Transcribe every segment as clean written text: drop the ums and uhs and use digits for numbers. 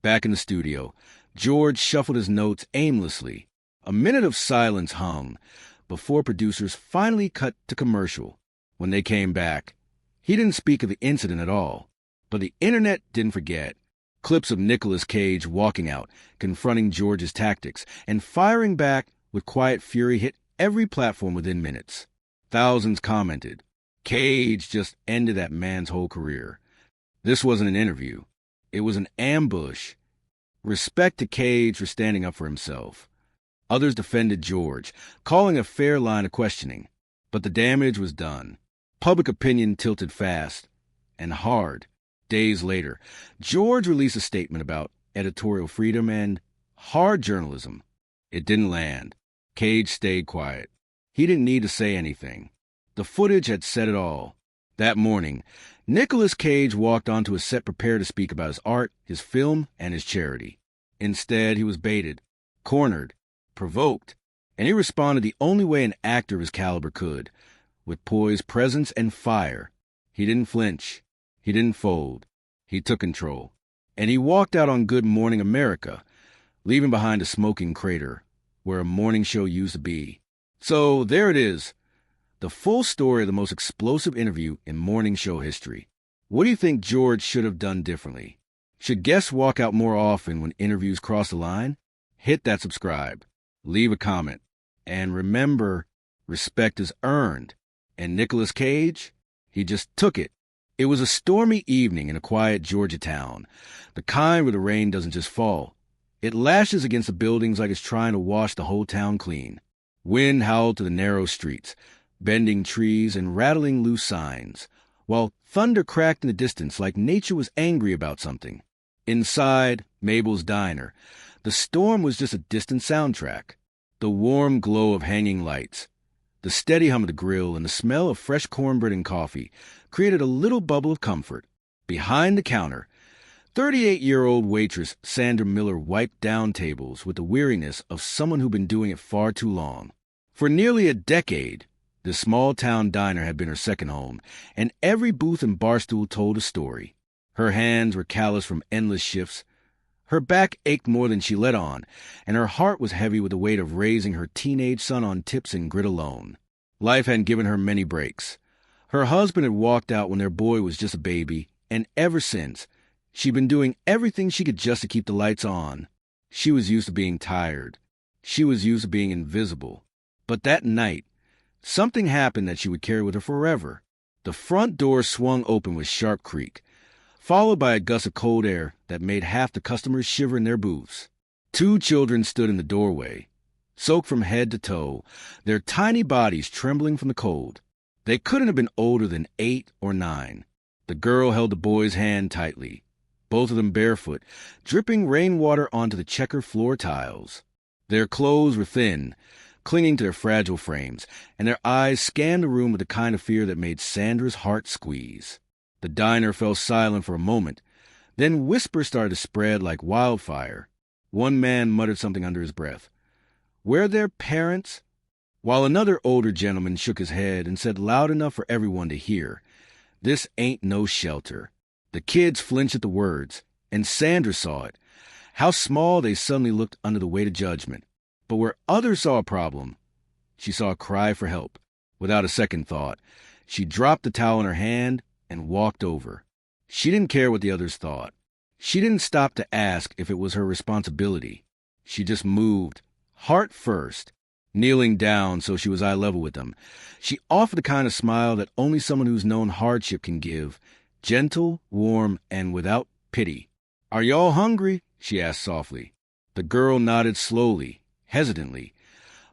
Back in the studio, George shuffled his notes aimlessly. A minute of silence hung before producers finally cut to commercial. When they came back, he didn't speak of the incident at all, but the internet didn't forget. Clips of Nicolas Cage walking out, confronting George's tactics, and firing back with quiet fury hit every platform within minutes. Thousands commented, "Cage just ended that man's whole career." This wasn't an interview. It was an ambush. Respect to Cage for standing up for himself. Others defended George, calling a fair line of questioning. But the damage was done. Public opinion tilted fast and hard. Days later, George released a statement about editorial freedom and hard journalism. It didn't land. Cage stayed quiet. He didn't need to say anything. The footage had said it all. That morning, Nicolas Cage walked onto a set prepared to speak about his art, his film, and his charity. Instead, he was baited, cornered, provoked, and he responded the only way an actor of his caliber could, with poise, presence, and fire. He didn't flinch. He didn't fold. He took control. And he walked out on Good Morning America, leaving behind a smoking crater where a morning show used to be. So there it is, the full story of the most explosive interview in morning show history. What do you think George should have done differently? Should guests walk out more often when interviews cross the line? Hit that subscribe. Leave a comment. And remember, respect is earned. And Nicolas Cage, he just took it. It was a stormy evening in a quiet Georgia town, the kind where the rain doesn't just fall. It lashes against the buildings like it's trying to wash the whole town clean. Wind howled to the narrow streets, bending trees and rattling loose signs, while thunder cracked in the distance like nature was angry about something. Inside Mabel's diner, the storm was just a distant soundtrack. The warm glow of hanging lights, the steady hum of the grill, and the smell of fresh cornbread and coffee created a little bubble of comfort. Behind the counter, 38-year-old waitress Sandra Miller wiped down tables with the weariness of someone who'd been doing it far too long. For nearly a decade, this small-town diner had been her second home, and every booth and barstool told a story. Her hands were calloused from endless shifts. Her back ached more than she let on, and her heart was heavy with the weight of raising her teenage son on tips and grit alone. Life hadn't given her many breaks. Her husband had walked out when their boy was just a baby, and ever since, she'd been doing everything she could just to keep the lights on. She was used to being tired. She was used to being invisible. But that night, something happened that she would carry with her forever. The front door swung open with sharp creak, followed by a gust of cold air that made half the customers shiver in their booths. Two children stood in the doorway, soaked from head to toe, their tiny bodies trembling from the cold. They couldn't have been older than 8 or 9. The girl held the boy's hand tightly, both of them barefoot, dripping rainwater onto the checkered floor tiles. Their clothes were thin, clinging to their fragile frames, and their eyes scanned the room with the kind of fear that made Sandra's heart squeeze. The diner fell silent for a moment. Then whispers started to spread like wildfire. One man muttered something under his breath. "Were their parents?" While another older gentleman shook his head and said loud enough for everyone to hear, "This ain't no shelter." The kids flinched at the words, and Sandra saw it. How small they suddenly looked under the weight of judgment. But where others saw a problem, she saw a cry for help. Without a second thought, she dropped the towel in her hand and walked over. She didn't care what the others thought. She didn't stop to ask if it was her responsibility. She just moved, heart first, kneeling down so she was eye level with them. She offered the kind of smile that only someone who's known hardship can give, gentle, warm, and without pity. "Are y'all hungry?" she asked softly. The girl nodded slowly, hesitantly,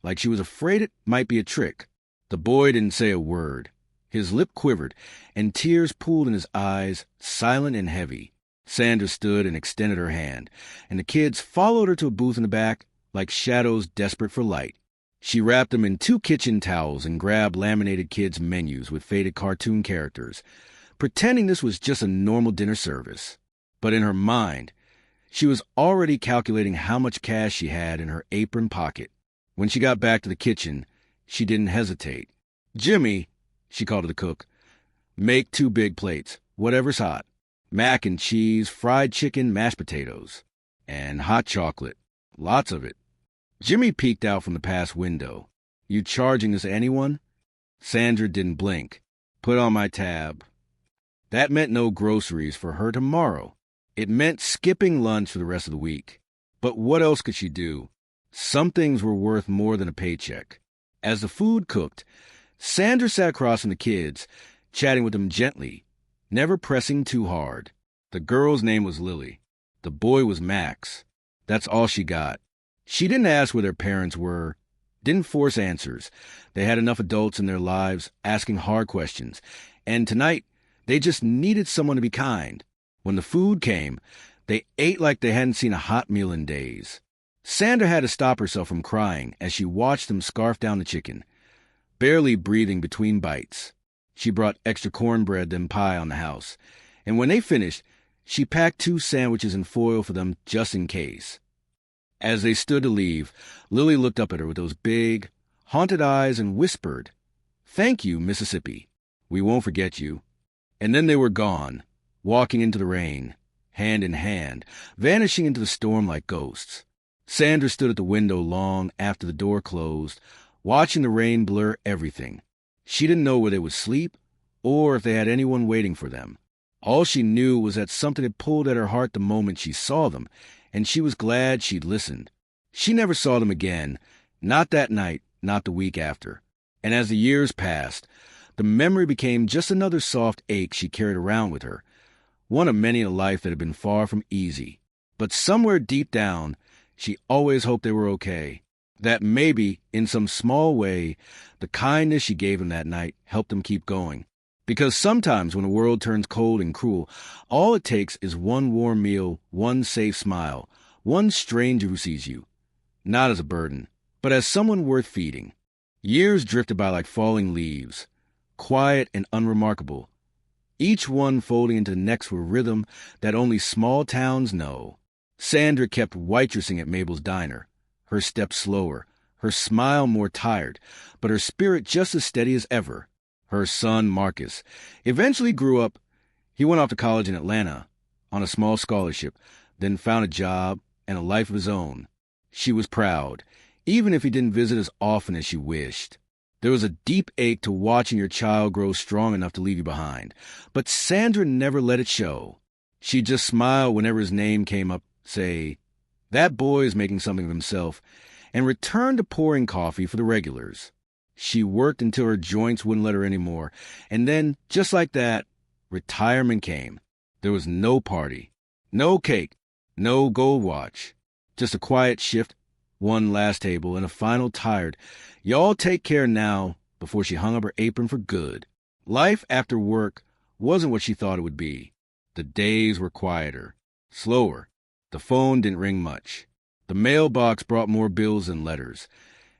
like she was afraid it might be a trick. The boy didn't say a word. His lip quivered, and tears pooled in his eyes, silent and heavy. Sandra stood and extended her hand, and the kids followed her to a booth in the back, like shadows desperate for light. She wrapped them in 2 kitchen towels and grabbed laminated kids' menus with faded cartoon characters, pretending this was just a normal dinner service. But in her mind, she was already calculating how much cash she had in her apron pocket. When she got back to the kitchen, she didn't hesitate. "Jimmy," she called to the cook, "make 2 big plates, whatever's hot. Mac and cheese, fried chicken, mashed potatoes." And hot chocolate. Lots of it. Jimmy peeked out from the past window. You charging this to anyone? Sandra didn't blink. Put on my tab. That meant no groceries for her tomorrow. It meant skipping lunch for the rest of the week. But what else could she do? Some things were worth more than a paycheck. As the food cooked, Sandra sat across from the kids, chatting with them gently, never pressing too hard. The girl's name was Lily. The boy was Max. That's all she got. She didn't ask where their parents were, didn't force answers. They had enough adults in their lives asking hard questions, and tonight they just needed someone to be kind. When the food came, they ate like they hadn't seen a hot meal in days. Sandra had to stop herself from crying as she watched them scarf down the chicken, barely breathing between bites. She brought extra cornbread and pie on the house, and when they finished, she packed 2 sandwiches in foil for them just in case. As they stood to leave, Lily looked up at her with those big, haunted eyes and whispered, "Thank you, Mississippi. We won't forget you." And then they were gone, walking into the rain, hand in hand, vanishing into the storm like ghosts. Sandra stood at the window long after the door closed, watching the rain blur everything. She didn't know where they would sleep or if they had anyone waiting for them. All she knew was that something had pulled at her heart the moment she saw them, and she was glad she'd listened. She never saw them again, not that night, not the week after. And as the years passed, the memory became just another soft ache she carried around with her, one of many in a life that had been far from easy. But somewhere deep down, she always hoped they were okay, that maybe, in some small way, the kindness she gave them that night helped them keep going. Because sometimes when the world turns cold and cruel, all it takes is one warm meal, one safe smile, one stranger who sees you, not as a burden, but as someone worth feeding. Years drifted by like falling leaves, quiet and unremarkable, each one folding into the next with a rhythm that only small towns know. Sandra kept waitressing at Mabel's diner, her steps slower, her smile more tired, but her spirit just as steady as ever. Her son, Marcus, eventually grew up. He went off to college in Atlanta on a small scholarship, then found a job and a life of his own. She was proud, even if he didn't visit as often as she wished. There was a deep ache to watching your child grow strong enough to leave you behind, but Sandra never let it show. She'd just smile whenever his name came up, say, "That boy is making something of himself," and return to pouring coffee for the regulars. She worked until her joints wouldn't let her anymore, and then, just like that, retirement came. There was no party, no cake, no gold watch, just a quiet shift, one last table, and a final tired, "Y'all take care now," before she hung up her apron for good. Life after work wasn't what she thought it would be. The days were quieter, slower. The phone didn't ring much. The mailbox brought more bills than letters,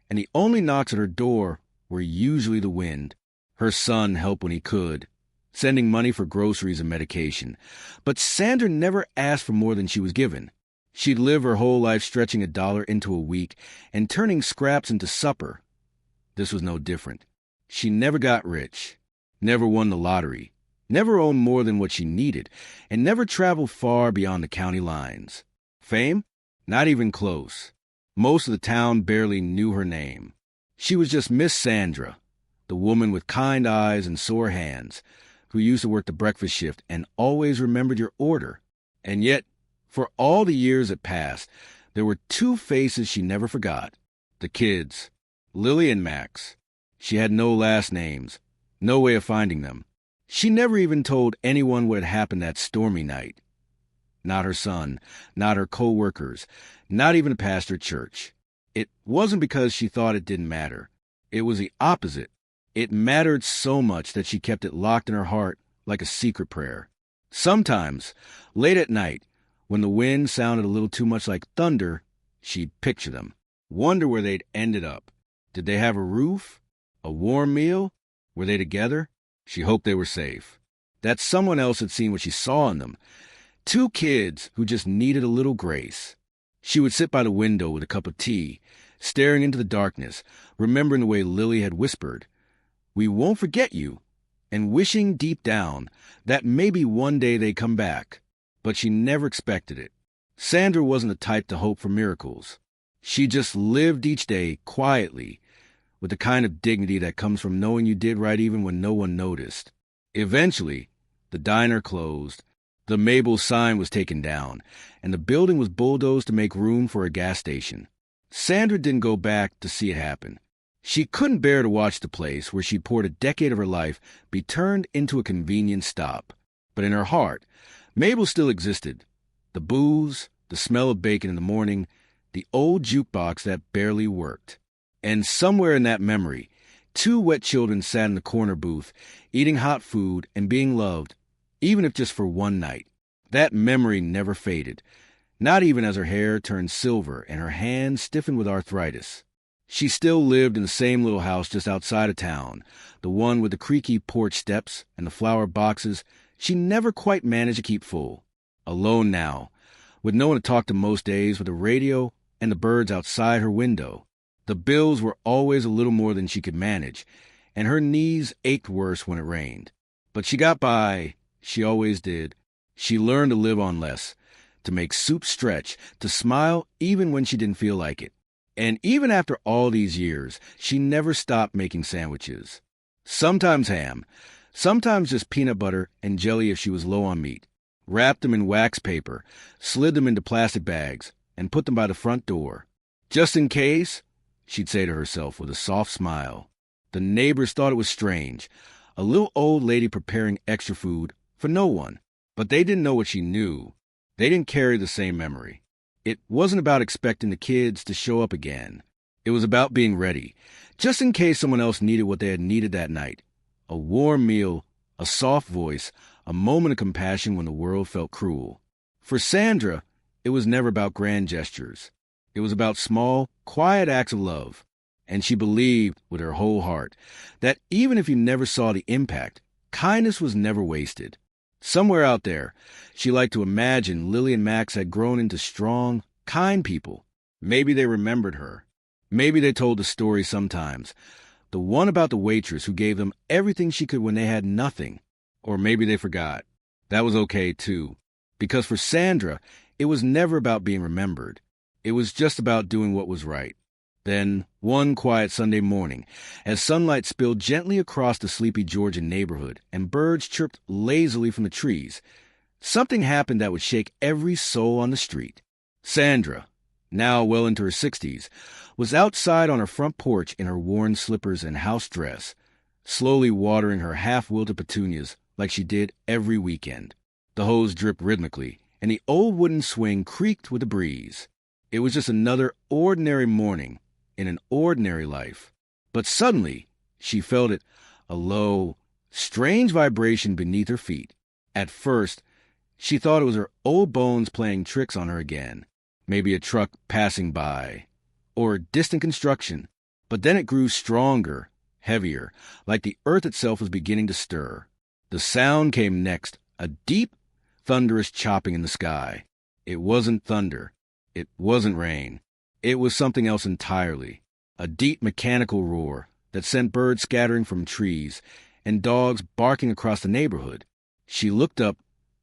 and the only knocks at her door were usually the wind. Her son helped when he could, sending money for groceries and medication. But Sandra never asked for more than she was given. She'd live her whole life stretching $1 into a week and turning scraps into supper. This was no different. She never got rich, never won the lottery, never owned more than what she needed, and never traveled far beyond the county lines. Fame? Not even close. Most of the town barely knew her name. She was just Miss Sandra, the woman with kind eyes and sore hands, who used to work the breakfast shift and always remembered your order. And yet, for all the years that passed, there were 2 faces she never forgot. The kids, Lily and Max. She had no last names, no way of finding them. She never even told anyone what had happened that stormy night. Not her son, not her co-workers, not even the pastor at church. It wasn't because she thought it didn't matter. It was the opposite. It mattered so much that she kept it locked in her heart like a secret prayer. Sometimes, late at night, when the wind sounded a little too much like thunder, she'd picture them, wonder where they'd ended up. Did they have a roof? A warm meal? Were they together? She hoped they were safe. That someone else had seen what she saw in them. 2 kids who just needed a little grace. She would sit by the window with a cup of tea, staring into the darkness, remembering the way Lily had whispered, "We won't forget you," and wishing deep down that maybe one day they'd come back. But she never expected it. Sandra wasn't the type to hope for miracles. She just lived each day quietly, with the kind of dignity that comes from knowing you did right even when no one noticed. Eventually, the diner closed, the Mabel sign was taken down, and the building was bulldozed to make room for a gas station. Sandra didn't go back to see it happen. She couldn't bear to watch the place where she'd poured a decade of her life be turned into a convenient stop. But in her heart, Mabel still existed. The booze, the smell of bacon in the morning, the old jukebox that barely worked. And somewhere in that memory, two wet children sat in the corner booth, eating hot food and being loved, even if just for one night. That memory never faded, not even as her hair turned silver and her hands stiffened with arthritis. She still lived in the same little house just outside of town, the one with the creaky porch steps and the flower boxes she never quite managed to keep full. Alone now, with no one to talk to most days, with a radio and the birds outside her window. The bills were always a little more than she could manage, and her knees ached worse when it rained. But she got by. She always did. She learned to live on less, to make soup stretch, to smile even when she didn't feel like it. And even after all these years, she never stopped making sandwiches. Sometimes ham, sometimes just peanut butter and jelly if she was low on meat. Wrapped them in wax paper, slid them into plastic bags, and put them by the front door. Just in case, she'd say to herself with a soft smile. The neighbors thought it was strange, a little old lady preparing extra food for no one. But they didn't know what she knew. They didn't carry the same memory. It wasn't about expecting the kids to show up again. It was about being ready, just in case someone else needed what they had needed that night. A warm meal, a soft voice, a moment of compassion when the world felt cruel. For Sandra, it was never about grand gestures. It was about small, quiet acts of love. And she believed with her whole heart that even if you never saw the impact, kindness was never wasted. Somewhere out there, she liked to imagine Lily and Max had grown into strong, kind people. Maybe they remembered her. Maybe they told the story sometimes. The one about the waitress who gave them everything she could when they had nothing. Or maybe they forgot. That was okay, too. Because for Sandra, it was never about being remembered. It was just about doing what was right. Then, one quiet Sunday morning, as sunlight spilled gently across the sleepy Georgian neighborhood and birds chirped lazily from the trees, something happened that would shake every soul on the street. Sandra, now well into her 60s, was outside on her front porch in her worn slippers and house dress, slowly watering her half-wilted petunias like she did every weekend. The hose dripped rhythmically, and the old wooden swing creaked with the breeze. It was just another ordinary morning in an ordinary life. But suddenly, she felt it, a low, strange vibration beneath her feet. At first, she thought it was her old bones playing tricks on her again. Maybe a truck passing by, or distant construction. But then it grew stronger, heavier, like the earth itself was beginning to stir. The sound came next, a deep, thunderous chopping in the sky. It wasn't thunder. It wasn't rain. It was something else entirely, a deep mechanical roar that sent birds scattering from trees and dogs barking across the neighborhood. She looked up,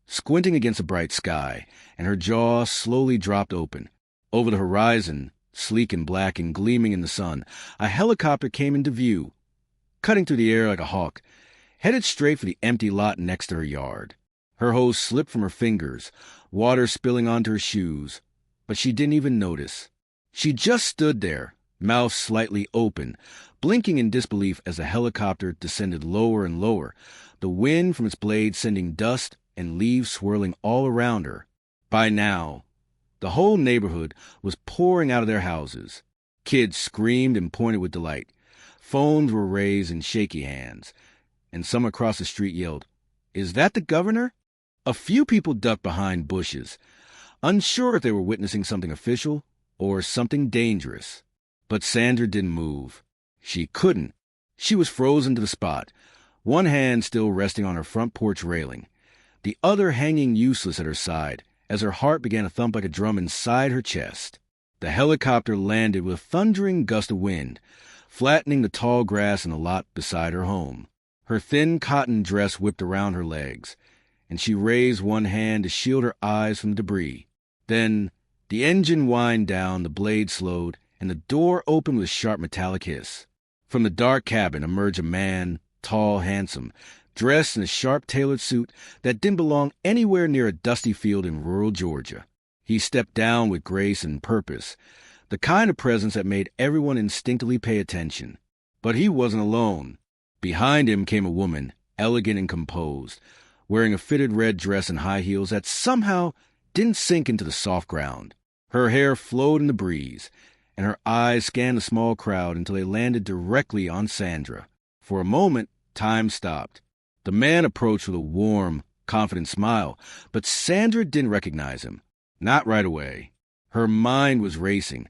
squinting against a bright sky, and her jaw slowly dropped open. Over the horizon, sleek and black and gleaming in the sun, a helicopter came into view, cutting through the air like a hawk, headed straight for the empty lot next to her yard. Her hose slipped from her fingers, water spilling onto her shoes, but she didn't even notice. She just stood there, mouth slightly open, blinking in disbelief as the helicopter descended lower and lower, the wind from its blades sending dust and leaves swirling all around her. By now, the whole neighborhood was pouring out of their houses. Kids screamed and pointed with delight. Phones were raised in shaky hands, and some across the street yelled, "Is that the governor?" A few people ducked behind bushes, unsure if they were witnessing something official or something dangerous. But Sandra didn't move. She couldn't. She was frozen to the spot, one hand still resting on her front porch railing, the other hanging useless at her side as her heart began to thump like a drum inside her chest. The helicopter landed with a thundering gust of wind, flattening the tall grass in the lot beside her home. Her thin cotton dress whipped around her legs, and she raised one hand to shield her eyes from the debris. Then the engine whined down, the blade slowed, and the door opened with a sharp metallic hiss. From the dark cabin emerged a man, tall, handsome, dressed in a sharp-tailored suit that didn't belong anywhere near a dusty field in rural Georgia. He stepped down with grace and purpose, the kind of presence that made everyone instinctively pay attention. But he wasn't alone. Behind him came a woman, elegant and composed, wearing a fitted red dress and high heels that somehow didn't sink into the soft ground. Her hair flowed in the breeze, and her eyes scanned the small crowd until they landed directly on Sandra. For a moment, time stopped. The man approached with a warm, confident smile, but Sandra didn't recognize him. Not right away. Her mind was racing,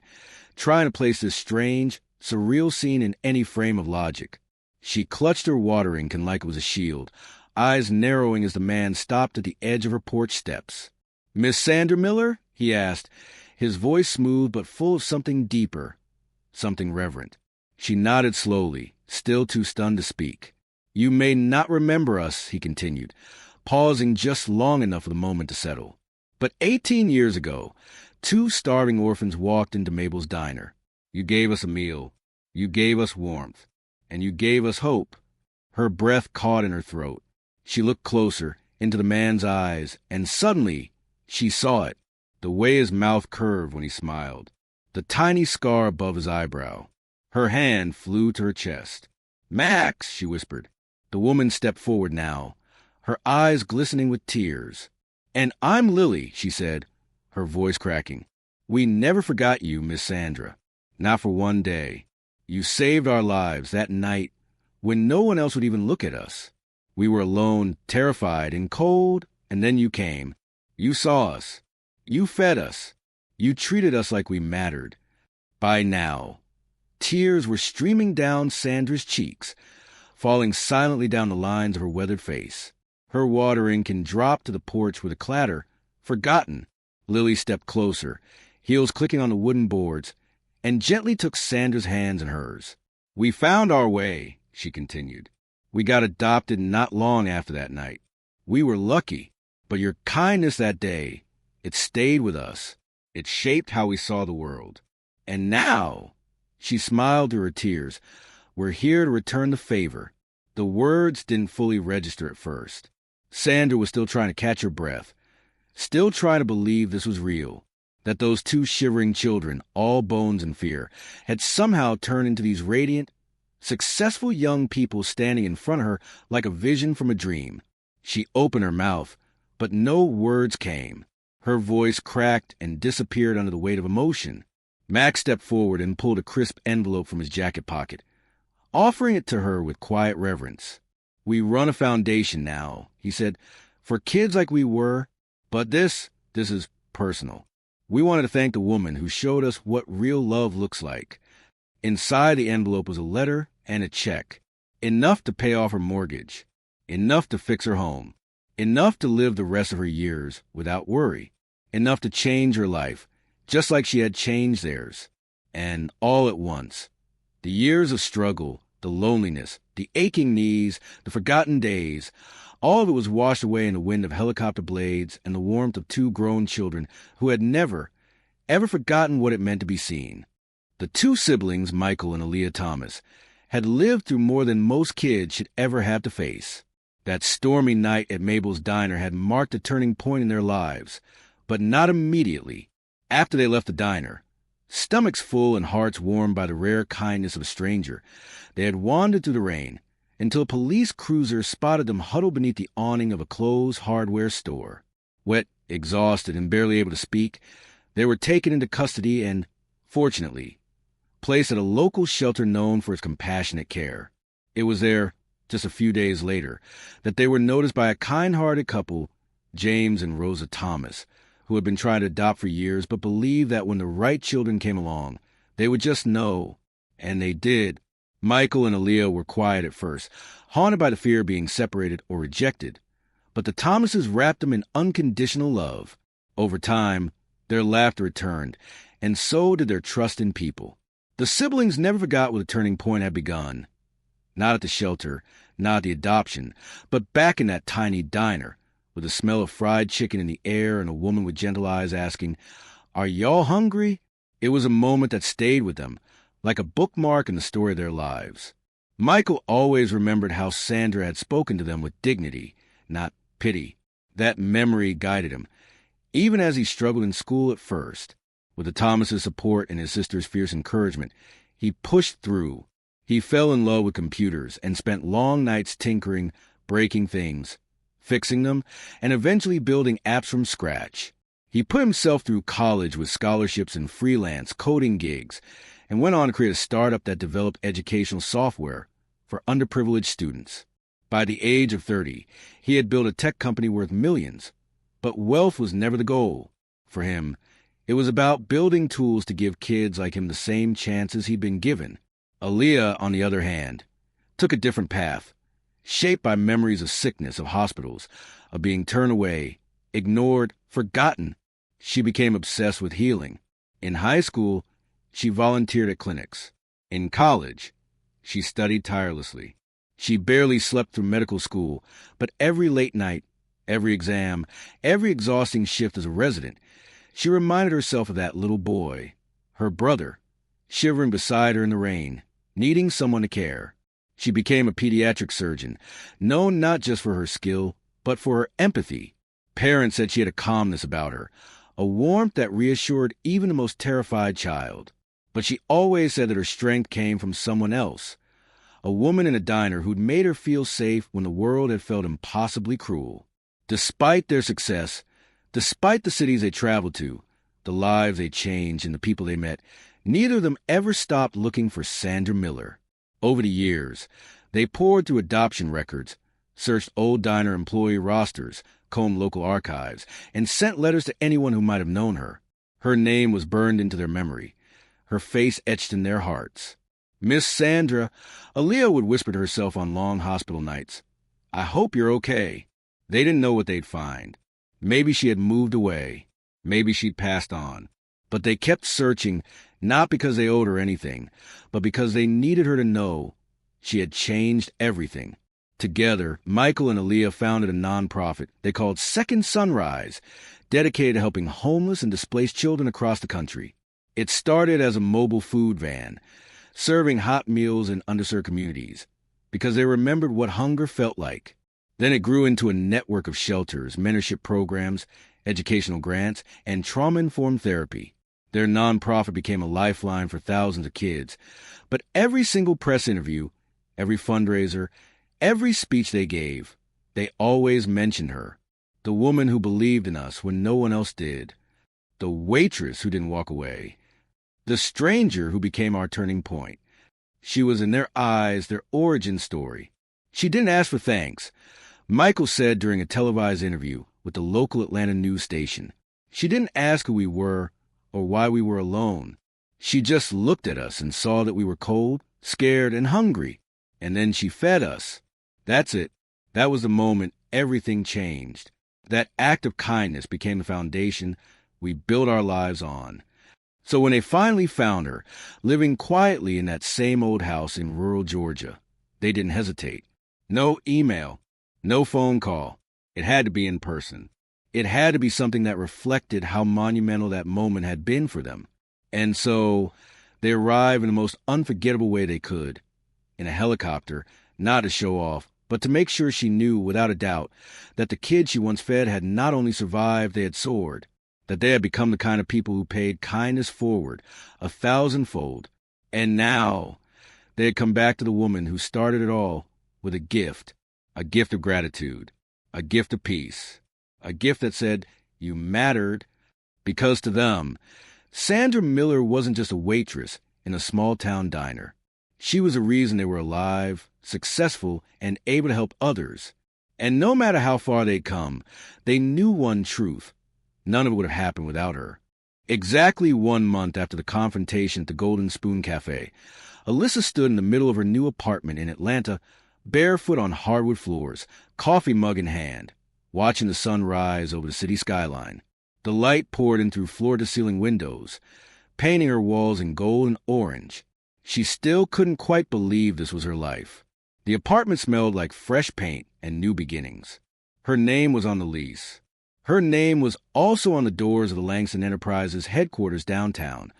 trying to place this strange, surreal scene in any frame of logic. She clutched her watering can like it was a shield, eyes narrowing as the man stopped at the edge of her porch steps. "Miss Sandra Miller?" he asked, his voice smooth but full of something deeper, something reverent. She nodded slowly, still too stunned to speak. "You may not remember us," he continued, pausing just long enough for the moment to settle. "But 18 years ago, 2 starving orphans walked into Mabel's diner. You gave us a meal, you gave us warmth, and you gave us hope." Her breath caught in her throat. She looked closer, into the man's eyes, and suddenly she saw it, the way his mouth curved when he smiled, the tiny scar above his eyebrow. Her hand flew to her chest. "Max," she whispered. The woman stepped forward now, her eyes glistening with tears. "And I'm Lily," she said, her voice cracking. "We never forgot you, Miss Sandra. Not for one day. You saved our lives that night when no one else would even look at us. We were alone, terrified, and cold, and then you came. You saw us. You fed us. You treated us like we mattered." By now, tears were streaming down Sandra's cheeks, falling silently down the lines of her weathered face. Her watering can dropped to the porch with a clatter. Forgotten. Lily stepped closer, heels clicking on the wooden boards, and gently took Sandra's hands in hers. "We found our way," she continued. "We got adopted not long after that night. We were lucky, but your kindness that day, it stayed with us. It shaped how we saw the world. And now," she smiled through her tears, "we're here to return the favor." The words didn't fully register at first. Sandra was still trying to catch her breath, still trying to believe this was real, that those 2 shivering children, all bones and fear, had somehow turned into these radiant, successful young people standing in front of her like a vision from a dream. She opened her mouth, but no words came. Her voice cracked and disappeared under the weight of emotion. Max stepped forward and pulled a crisp envelope from his jacket pocket, offering it to her with quiet reverence. "We run a foundation now," he said, "for kids like we were, but this is personal. We wanted to thank the woman who showed us what real love looks like." Inside the envelope was a letter and a check, enough to pay off her mortgage, enough to fix her home, enough to live the rest of her years without worry, enough to change her life, just like she had changed theirs. And all at once, the years of struggle, the loneliness, the aching knees, the forgotten days, all of it was washed away in the wind of helicopter blades and the warmth of 2 grown children who had never, ever forgotten what it meant to be seen. The 2 siblings, Michael and Aaliyah Thomas, had lived through more than most kids should ever have to face. That stormy night at Mabel's diner had marked a turning point in their lives, but not immediately. After they left the diner, stomachs full and hearts warmed by the rare kindness of a stranger, they had wandered through the rain until a police cruiser spotted them huddled beneath the awning of a closed hardware store. Wet, exhausted, and barely able to speak, they were taken into custody and, fortunately, placed at a local shelter known for its compassionate care. It was there, just a few days later, that they were noticed by a kind-hearted couple, James and Rosa Thomas, who had been trying to adopt for years but believed that when the right children came along, they would just know. And they did. Michael and Aaliyah were quiet at first, haunted by the fear of being separated or rejected. But the Thomases wrapped them in unconditional love. Over time, their laughter returned, and so did their trust in people. The siblings never forgot where the turning point had begun. Not at the shelter, not at the adoption, but back in that tiny diner, with the smell of fried chicken in the air and a woman with gentle eyes asking, "Are y'all hungry?" It was a moment that stayed with them, like a bookmark in the story of their lives. Michael always remembered how Sandra had spoken to them with dignity, not pity. That memory guided him, even as he struggled in school at first. With the Thomases' support and his sister's fierce encouragement, he pushed through. He fell in love with computers and spent long nights tinkering, breaking things, fixing them, and eventually building apps from scratch. He put himself through college with scholarships and freelance coding gigs, and went on to create a startup that developed educational software for underprivileged students. By the age of 30, he had built a tech company worth millions. But wealth was never the goal. For him, it was about building tools to give kids like him the same chances he'd been given. Aaliyah, on the other hand, took a different path, shaped by memories of sickness, of hospitals, of being turned away, ignored, forgotten. She became obsessed with healing. In high school, she volunteered at clinics. In college, she studied tirelessly. She barely slept through medical school, but every late night, every exam, every exhausting shift as a resident, she reminded herself of that little boy, her brother, shivering beside her in the rain, needing someone to care. She became a pediatric surgeon, known not just for her skill, but for her empathy. Parents said she had a calmness about her, a warmth that reassured even the most terrified child. But she always said that her strength came from someone else, a woman in a diner who'd made her feel safe when the world had felt impossibly cruel. Despite their success, despite the cities they traveled to, the lives they changed, and the people they met, neither of them ever stopped looking for Sandra Miller. Over the years, they poured through adoption records, searched old diner employee rosters, combed local archives, and sent letters to anyone who might have known her. Her name was burned into their memory, her face etched in their hearts. Miss Sandra, Aaliyah would whisper to herself on long hospital nights, "I hope you're okay." They didn't know what they'd find. Maybe she had moved away. Maybe she'd passed on. But they kept searching, not because they owed her anything, but because they needed her to know she had changed everything. Together, Michael and Aaliyah founded a nonprofit they called Second Sunrise, dedicated to helping homeless and displaced children across the country. It started as a mobile food van, serving hot meals in underserved communities, because they remembered what hunger felt like. Then it grew into a network of shelters, mentorship programs, educational grants, and trauma-informed therapy. Their nonprofit became a lifeline for thousands of kids. But every single press interview, every fundraiser, every speech they gave, they always mentioned her. The woman who believed in us when no one else did. The waitress who didn't walk away. The stranger who became our turning point. She was in their eyes, their origin story. She didn't ask for thanks. Michael said during a televised interview with the local Atlanta news station, she didn't ask who we were or why we were alone. She just looked at us and saw that we were cold, scared, and hungry. And then she fed us. That's it. That was the moment everything changed. That act of kindness became the foundation we built our lives on. So when they finally found her, living quietly in that same old house in rural Georgia, they didn't hesitate. No email, no phone call. It had to be in person. It had to be something that reflected how monumental that moment had been for them. And so they arrived in the most unforgettable way they could, in a helicopter, not to show off, but to make sure she knew without a doubt that the kids she once fed had not only survived, they had soared, that they had become the kind of people who paid kindness forward 1,000-fold. And now they had come back to the woman who started it all with a gift of gratitude, a gift of peace, a gift that said, "You mattered." Because to them, Sandra Miller wasn't just a waitress in a small-town diner. She was the reason they were alive, successful, and able to help others. And no matter how far they'd come, they knew one truth. None of it would have happened without her. Exactly 1 month after the confrontation at the Golden Spoon Cafe, Alyssa stood in the middle of her new apartment in Atlanta, barefoot on hardwood floors, coffee mug in hand, watching the sun rise over the city skyline. The light poured in through floor-to-ceiling windows, painting her walls in gold and orange. She still couldn't quite believe this was her life. The apartment smelled like fresh paint and new beginnings. Her name was on the lease. Her name was also on the doors of the Langston Enterprises headquarters downtown,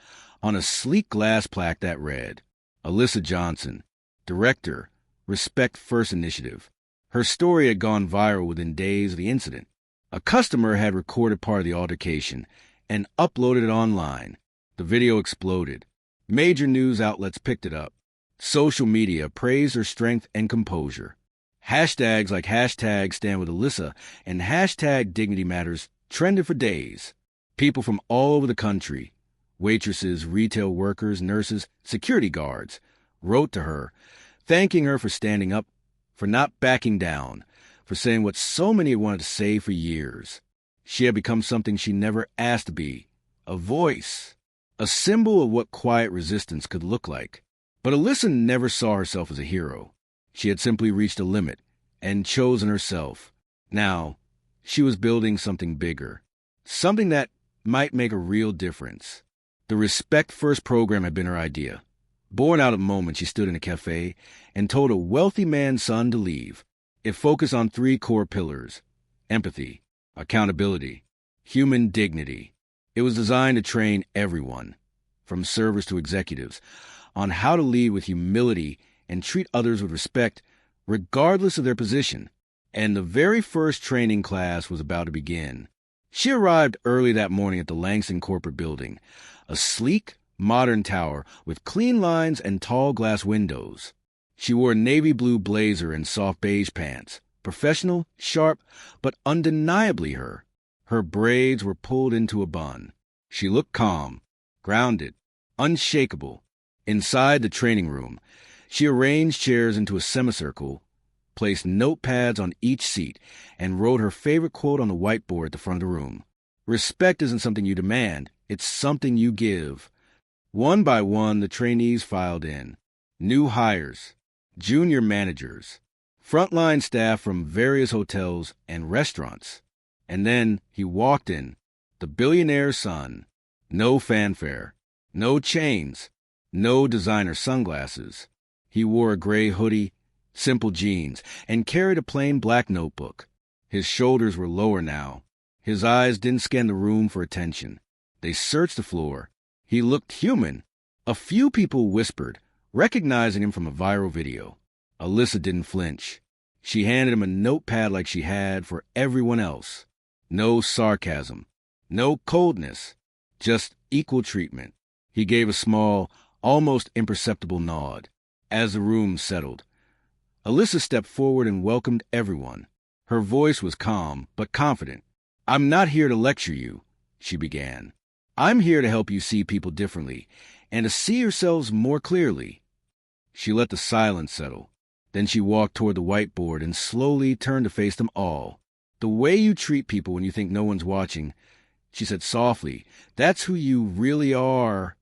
on a sleek glass plaque that read, Alyssa Johnson, Director, Respect First Initiative. Her story had gone viral within days of the incident. A customer had recorded part of the altercation and uploaded it online. The video exploded. Major news outlets picked it up. Social media praised her strength and composure. Hashtags like hashtag Stand With Alyssa and hashtag Dignity Matters trended for days. People from all over the country, waitresses, retail workers, nurses, security guards, wrote to her, thanking her for standing up, for not backing down, for saying what so many had wanted to say for years. She had become something she never asked to be, a voice, a symbol of what quiet resistance could look like. But Alyssa never saw herself as a hero. She had simply reached a limit and chosen herself. Now, she was building something bigger, something that might make a real difference. The Respect First program had been her idea. Born out of a moment, she stood in a cafe and told a wealthy man's son to leave. It focused on 3 core pillars: empathy, accountability, human dignity. It was designed to train everyone, from servers to executives, on how to lead with humility and treat others with respect, regardless of their position. And the very first training class was about to begin. She arrived early that morning at the Langston corporate building, a sleek, modern tower with clean lines and tall glass windows. She wore a navy blue blazer and soft beige pants, professional, sharp, but undeniably her. Her braids were pulled into a bun. She looked calm, grounded, unshakable. Inside the training room, she arranged chairs into a semicircle, placed notepads on each seat, and wrote her favorite quote on the whiteboard at the front of the room. Respect isn't something you demand, it's something you give. One by one, the trainees filed in. New hires, junior managers, frontline staff from various hotels and restaurants. And then he walked in, the billionaire's son. No fanfare, no chains, no designer sunglasses. He wore a gray hoodie, simple jeans, and carried a plain black notebook. His shoulders were lower now. His eyes didn't scan the room for attention. They searched the floor. He looked human. A few people whispered, recognizing him from a viral video. Alyssa didn't flinch. She handed him a notepad like she had for everyone else. No sarcasm, no coldness, just equal treatment. He gave a small, almost imperceptible nod. As the room settled, Alyssa stepped forward and welcomed everyone. Her voice was calm but confident. "I'm not here to lecture you," she began. "I'm here to help you see people differently and to see yourselves more clearly." She let the silence settle. Then she walked toward the whiteboard and slowly turned to face them all. "The way you treat people when you think no one's watching," she said softly, "that's who you really are."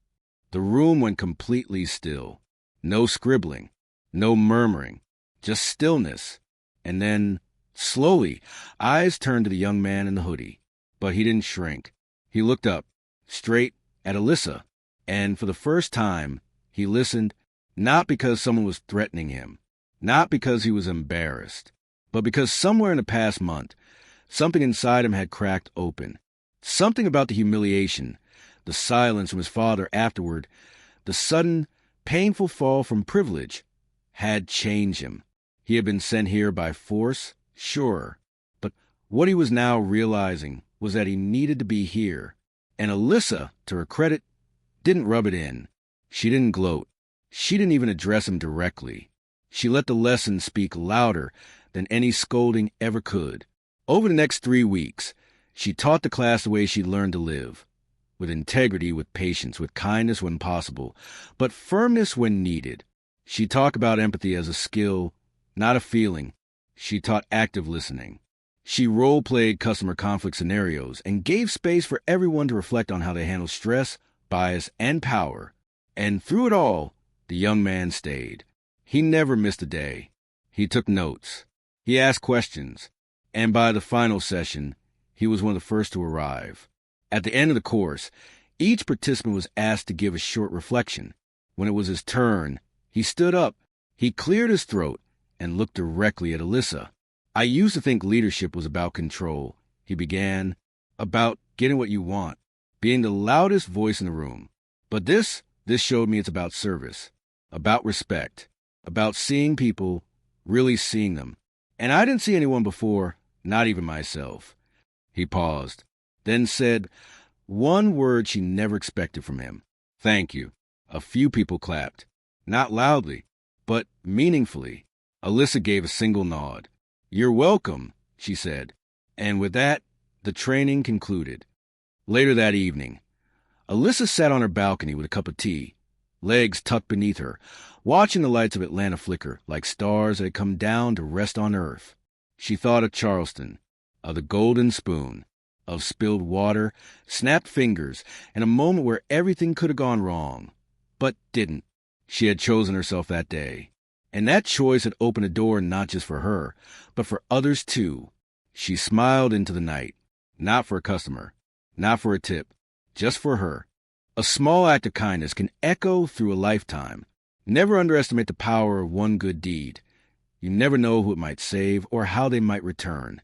The room went completely still. No scribbling, no murmuring, just stillness. And then, slowly, eyes turned to the young man in the hoodie. But he didn't shrink. He looked up, straight at Alyssa, and for the first time, he listened, not because someone was threatening him, not because he was embarrassed, but because somewhere in the past month, something inside him had cracked open. Something about the humiliation, the silence from his father afterward, the sudden, painful fall from privilege, had changed him. He had been sent here by force, sure, but what he was now realizing was that he needed to be here. And Alyssa, to her credit, didn't rub it in. She didn't gloat. She didn't even address him directly. She let the lesson speak louder than any scolding ever could. Over the next 3 weeks, she taught the class the way she'd learned to live. With integrity, with patience, with kindness when possible, but firmness when needed. She talked about empathy as a skill, not a feeling. She taught active listening. She role-played customer conflict scenarios and gave space for everyone to reflect on how they handle stress, bias, and power. And through it all, the young man stayed. He never missed a day. He took notes. He asked questions. And by the final session, he was one of the first to arrive. At the end of the course, each participant was asked to give a short reflection. When it was his turn, he stood up, he cleared his throat, and looked directly at Alyssa. I used to think leadership was about control, he began, about getting what you want, being the loudest voice in the room. But this showed me it's about service, about respect, about seeing people, really seeing them. And I didn't see anyone before, not even myself. He paused, then said one word she never expected from him. Thank you. A few people clapped. Not loudly, but meaningfully. Alyssa gave a single nod. You're welcome, she said. And with that, the training concluded. Later that evening, Alyssa sat on her balcony with a cup of tea, legs tucked beneath her, watching the lights of Atlanta flicker like stars that had come down to rest on Earth. She thought of Charleston, of the golden spoon, of spilled water, snapped fingers, and a moment where everything could have gone wrong, but didn't. She had chosen herself that day, and that choice had opened a door not just for her, but for others too. She smiled into the night, not for a customer, not for a tip, just for her. A small act of kindness can echo through a lifetime. Never underestimate the power of one good deed. You never know who it might save or how they might return.